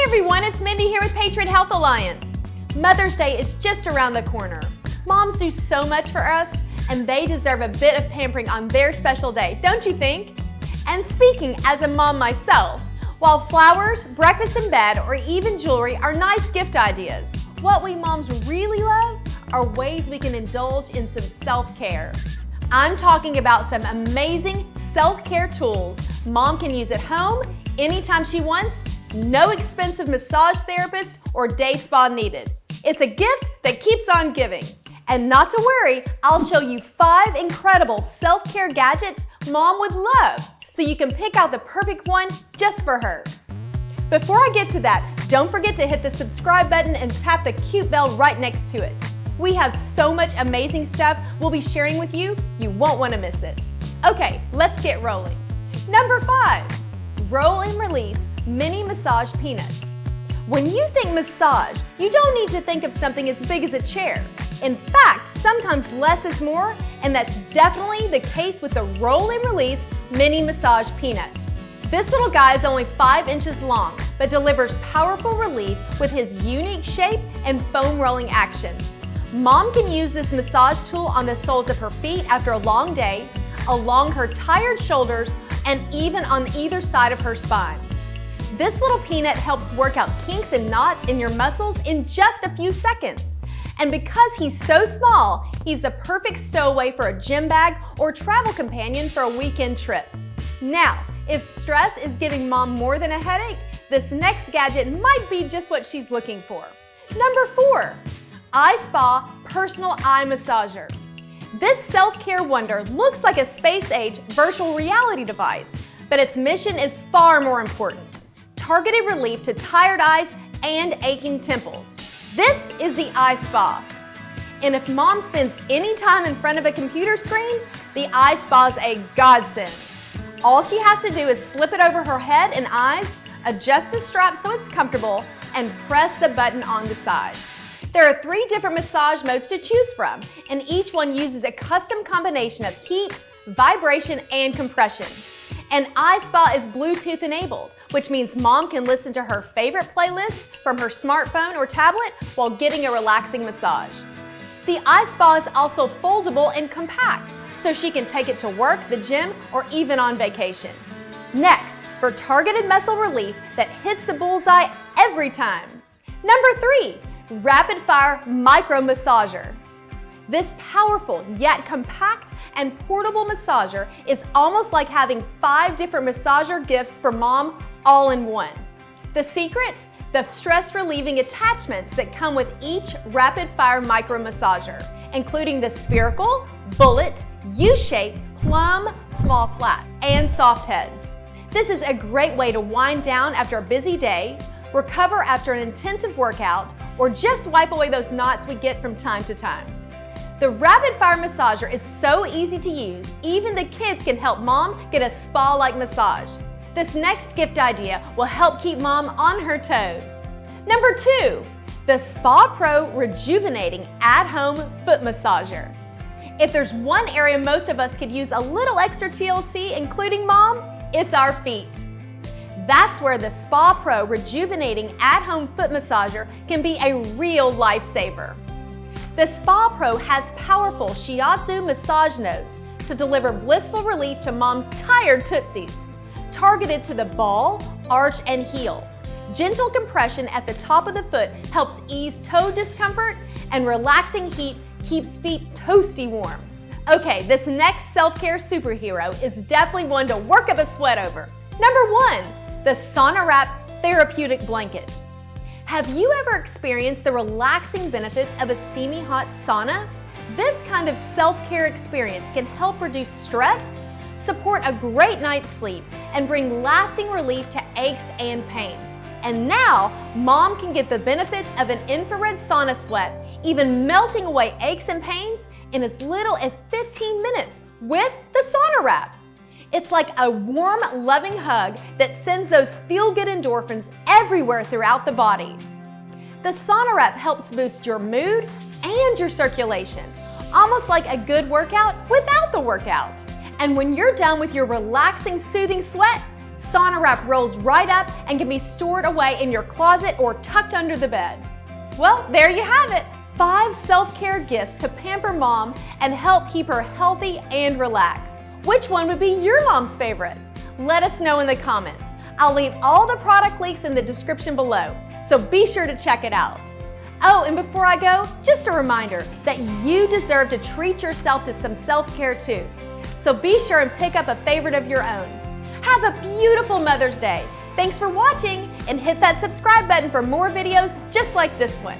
everyone, it's Mindy here with Patriot Health Alliance. Mother's Day is just around the corner. Moms do so much for us, and they deserve a bit of pampering on their special day, don't you think? And speaking as a mom myself, while flowers, breakfast in bed, or even jewelry are nice gift ideas, what we moms really love are ways we can indulge in some self-care. I'm talking about some amazing self-care tools mom can use at home anytime she wants. No expensive massage therapist or day spa needed. It's a gift that keeps on giving. And not to worry, I'll show you 5 incredible self-care gadgets mom would love, so you can pick out the perfect one just for her. Before I get to that, don't forget to hit the subscribe button and tap the cute bell right next to it. We have so much amazing stuff we'll be sharing with you, you won't want to miss it. Okay, let's get rolling. Number 5, roll and release mini massage peanut. When you think massage, you don't need to think of something as big as a chair. In fact, sometimes less is more, and that's definitely the case with the roll and release mini massage peanut. This little guy is only 5 inches long, but delivers powerful relief with his unique shape and foam rolling action. Mom can use this massage tool on the soles of her feet after a long day, along her tired shoulders, and even on either side of her spine. This little peanut helps work out kinks and knots in your muscles in just a few seconds. And because he's so small, he's the perfect stowaway for a gym bag or travel companion for a weekend trip. Now, if stress is giving mom more than a headache, this next gadget might be just what she's looking for. Number 4, iSpa Personal Eye Massager. This self-care wonder looks like a space-age virtual reality device, but its mission is far more important. Targeted relief to tired eyes and aching temples. This is the iSpa. And if mom spends any time in front of a computer screen, the iSpa is a godsend. All she has to do is slip it over her head and eyes, adjust the strap so it's comfortable, and press the button on the side. There are 3 different massage modes to choose from, and each one uses a custom combination of heat, vibration, and compression. And iSpa is Bluetooth enabled, which means mom can listen to her favorite playlist from her smartphone or tablet while getting a relaxing massage. The iSpa is also foldable and compact, so she can take it to work, the gym, or even on vacation. Next, for targeted muscle relief that hits the bullseye every time. Number 3, RapidFire Micro Massager. This powerful yet compact and portable massager is almost like having 5 different massager gifts for mom all in one. The secret? The stress-relieving attachments that come with each RapidFire Micro Massager, including the spherical, bullet, U-shape, plum, small flat, and soft heads. This is a great way to wind down after a busy day, recover after an intensive workout, or just wipe away those knots we get from time to time. The RapidFire Massager is so easy to use, even the kids can help mom get a spa-like massage. This next gift idea will help keep mom on her toes. Number 2, the SpaPro Rejuvenating At-Home Foot Massager. If there's one area most of us could use a little extra TLC, including mom, it's our feet. That's where the SpaPro Rejuvenating At-Home Foot Massager can be a real lifesaver. The SpaPro has powerful shiatsu massage nodes to deliver blissful relief to mom's tired tootsies. Targeted to the ball, arch, and heel. Gentle compression at the top of the foot helps ease toe discomfort, and relaxing heat keeps feet toasty warm. Okay, this next self-care superhero is definitely one to work up a sweat over. Number 1, the Sauna Therapeutic Blanket. Have you ever experienced the relaxing benefits of a steamy hot sauna? This kind of self-care experience can help reduce stress, support a great night's sleep, and bring lasting relief to aches and pains. And now, mom can get the benefits of an infrared sauna sweat, even melting away aches and pains in as little as 15 minutes with the Sauna Wrap. It's like a warm, loving hug that sends those feel-good endorphins everywhere throughout the body. The Sauna Wrap helps boost your mood and your circulation, almost like a good workout without the workout. And when you're done with your relaxing, soothing sweat, Sauna Wrap rolls right up and can be stored away in your closet or tucked under the bed. Well, there you have it. 5 self-care gifts to pamper mom and help keep her healthy and relaxed. Which one would be your mom's favorite? Let us know in the comments. I'll leave all the product links in the description below, so be sure to check it out. Oh, and before I go, just a reminder that you deserve to treat yourself to some self-care too. So be sure and pick up a favorite of your own. Have a beautiful Mother's Day. Thanks for watching, and hit that subscribe button for more videos just like this one.